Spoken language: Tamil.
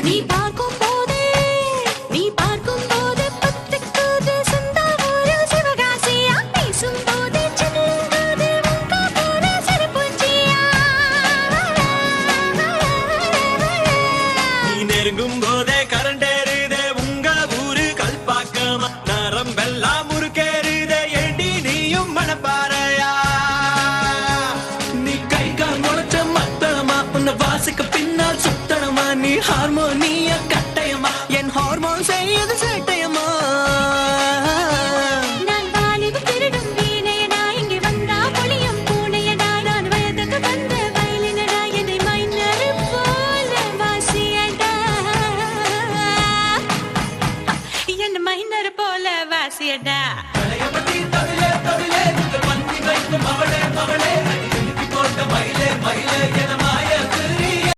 நீ பார்க்கும் போதே நீ பார்க்கும் போது பத்துக்குது சொந்த ஊரு சிவகாசியா பேசும் போது செல்லும்போது உங்க போல சிறுபூச்சியா நீ நெருங்கும் போதே கரண்டேறுதே உங்க ஊரு கல்பாக்கமா நரம்பெல்லாம் முறுக்கேறுதே ஏண்டி நீயும் மனப்பாறையா நீ கை கால் முளைச்ச மத்தளமா உன்னை வாசிக்க பின்னால் சுத்தனமா நீ ஹார்மோனி